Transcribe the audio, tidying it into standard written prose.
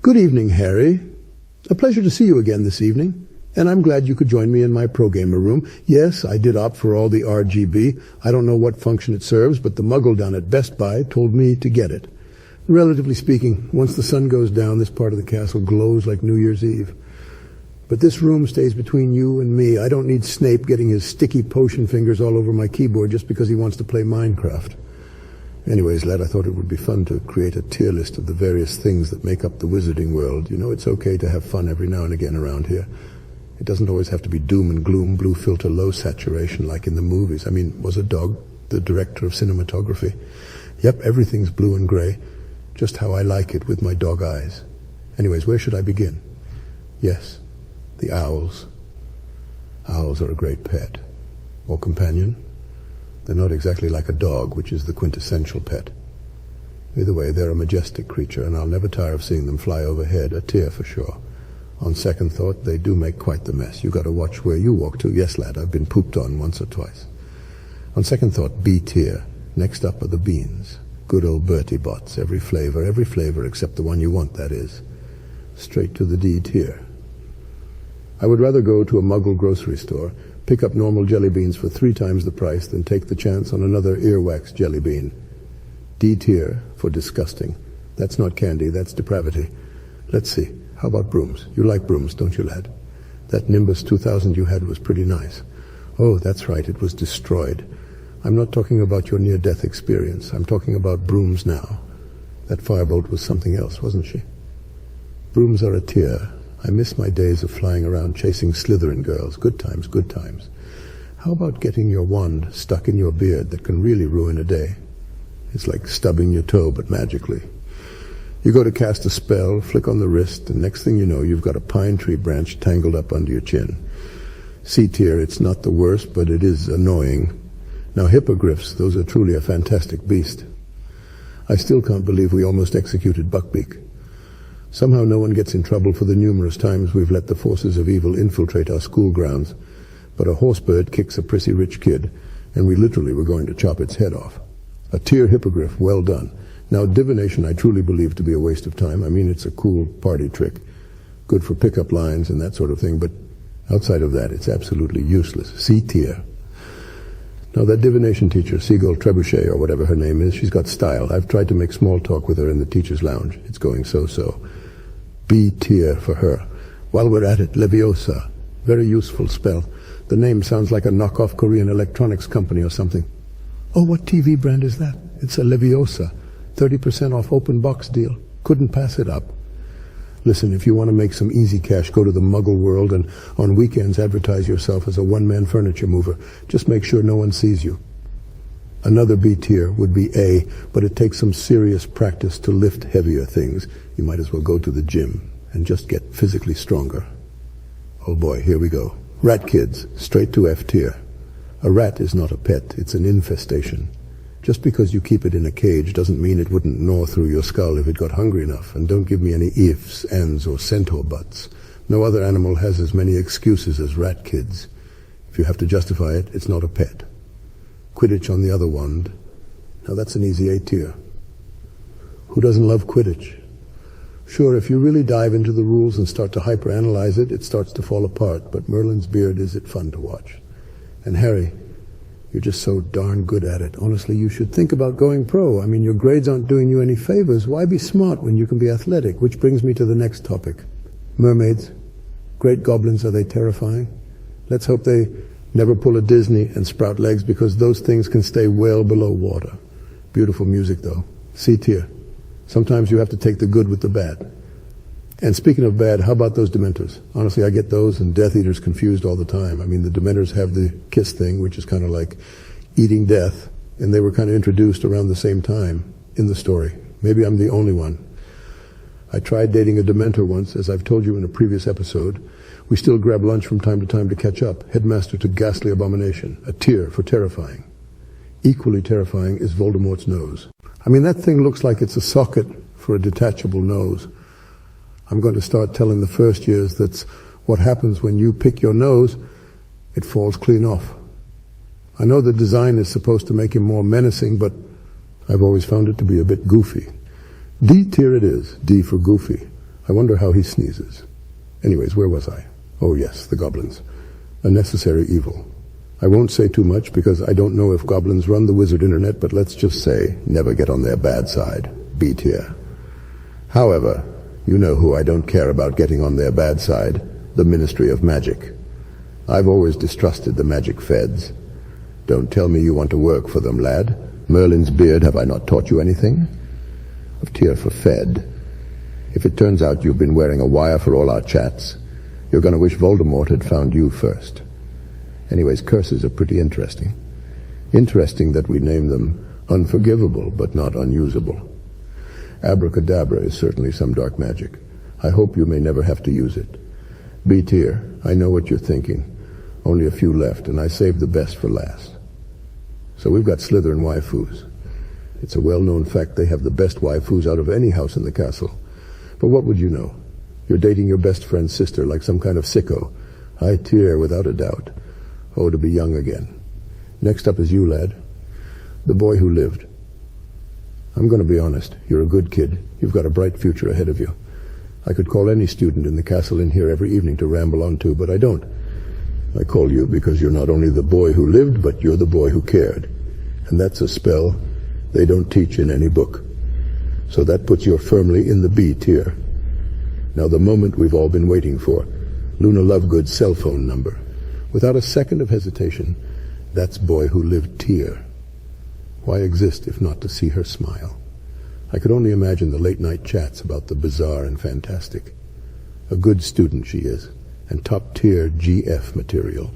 Good evening, Harry. A pleasure to see you again this evening, and I'm glad you could join me in my pro-gamer room. Yes, I did opt for all the RGB. I don't know what function it serves, but the muggle down at Best Buy told me to get it. Relatively speaking, once the sun goes down, this part of the castle glows like New Year's Eve. But this room stays between you and me. I don't need Snape getting his sticky potion fingers all over my keyboard just because he wants to play Minecraft. Anyways, lad, I thought it would be fun to create a tier list of the various things that make up the wizarding world. You know, it's okay to have fun every now and again around here. It doesn't always have to be doom and gloom, blue filter, low saturation like in the movies. I mean, was a dog the director of cinematography? Yep, everything's blue and gray, just how I like it with my dog eyes. Anyways, where should I begin? Yes, the owls. Owls are a great pet. Or companion. They're not exactly like a dog, which is the quintessential pet. Either way, they're a majestic creature, and I'll never tire of seeing them fly overhead, a tear for sure. On second thought, they do make quite the mess. You got to watch where you walk to. Yes, lad, I've been pooped on once or twice. On second thought, B tier. Next up are the beans. Good old Bertie bots, every flavor except the one you want, that is. Straight to the D tier. I would rather go to a muggle grocery store, pick up normal jelly beans for 3 times the price, than take the chance on another earwax jelly bean. D tier for disgusting. That's not candy, that's depravity. Let's see. How about brooms? You like brooms, don't you, lad? That Nimbus 2000 you had was pretty nice. Oh, that's right, it was destroyed. I'm not talking about your near-death experience. I'm talking about brooms now. That firebolt was something else, wasn't she? Brooms are a tier. I miss my days of flying around chasing Slytherin girls. Good times, good times. How about getting your wand stuck in your beard that can really ruin a day? It's like stubbing your toe, but magically. You go to cast a spell, flick on the wrist, and next thing you know, you've got a pine tree branch tangled up under your chin. C tier, it's not the worst, but it is annoying. Now, hippogriffs, those are truly a fantastic beast. I still can't believe we almost executed Buckbeak. Somehow no one gets in trouble for the numerous times we've let the forces of evil infiltrate our school grounds. But a horsebird kicks a prissy rich kid, and we literally were going to chop its head off. A tier hippogriff, well done. Now, divination I truly believe to be a waste of time. I mean, it's a cool party trick. Good for pickup lines and that sort of thing, but outside of that, it's absolutely useless. C tier. Now, that divination teacher, Seagull Trebuchet, or whatever her name is, she's got style. I've tried to make small talk with her in the teacher's lounge. It's going so-so. B tier for her. While we're at it, Leviosa. Very useful spell. The name sounds like a knockoff Korean electronics company or something. Oh, what TV brand is that? It's a Leviosa. 30% off open box deal. Couldn't pass it up. Listen, if you want to make some easy cash, go to the muggle world and on weekends advertise yourself as a one-man furniture mover. Just make sure no one sees you. Another B tier would be A, but it takes some serious practice to lift heavier things. You might as well go to the gym and just get physically stronger. Oh boy, here we go. Rat kids, straight to F tier. A rat is not a pet, it's an infestation. Just because you keep it in a cage doesn't mean it wouldn't gnaw through your skull if it got hungry enough. And don't give me any ifs, ands, or centaur buts. No other animal has as many excuses as rat kids. If you have to justify it, it's not a pet. Quidditch on the other wand. Now that's an easy A tier. Who doesn't love Quidditch? Sure, if you really dive into the rules and start to hyperanalyze it, it starts to fall apart, but Merlin's beard is it fun to watch. And Harry, you're just so darn good at it. Honestly, you should think about going pro. I mean, your grades aren't doing you any favors. Why be smart when you can be athletic? Which brings me to the next topic. Mermaids. Great goblins, are they terrifying? Let's hope they never pull a Disney and sprout legs, because those things can stay well below water. Beautiful music, though. C tier. Sometimes you have to take the good with the bad. And speaking of bad, how about those Dementors? Honestly, I get those and Death Eaters confused all the time. I mean, the Dementors have the kiss thing, which is kind of like eating death, and they were kind of introduced around the same time in the story. Maybe I'm the only one. I tried dating a Dementor once, as I've told you in a previous episode. We still grab lunch from time to catch up. Headmaster to ghastly abomination. A tier for terrifying. Equally terrifying is Voldemort's nose. I mean, that thing looks like it's a socket for a detachable nose. I'm going to start telling the first years that's what happens when you pick your nose, it falls clean off. I know the design is supposed to make him more menacing, but I've always found it to be a bit goofy. D tier it is, D for goofy. I wonder how he sneezes. Anyways, where was I? Oh yes, the goblins. A necessary evil. I won't say too much because I don't know if goblins run the wizard internet, but let's just say, never get on their bad side. B tier. However, you know who I don't care about getting on their bad side. The Ministry of Magic. I've always distrusted the magic feds. Don't tell me you want to work for them, lad. Merlin's beard, have I not taught you anything? Of tier for fed. If it turns out you've been wearing a wire for all our chats, you're going to wish Voldemort had found you first. Anyways, curses are pretty interesting. Interesting that we name them unforgivable, but not unusable. Abracadabra is certainly some dark magic. I hope you may never have to use it. B tier, I know what you're thinking. Only a few left, and I saved the best for last. So we've got Slytherin waifus. It's a well-known fact they have the best waifus out of any house in the castle. But what would you know? You're dating your best friend's sister like some kind of sicko. High tier, without a doubt. Oh, to be young again. Next up is you, lad. The boy who lived. I'm going to be honest. You're a good kid. You've got a bright future ahead of you. I could call any student in the castle in here every evening to ramble on to, but I don't. I call you because you're not only the boy who lived, but you're the boy who cared. And that's a spell they don't teach in any book. So that puts you firmly in the B tier. Now the moment we've all been waiting for. Luna Lovegood's cell phone number. Without a second of hesitation, that's boy who lived tier. Why exist if not to see her smile? I could only imagine the late-night chats about the bizarre and fantastic. A good student she is, and top-tier GF material.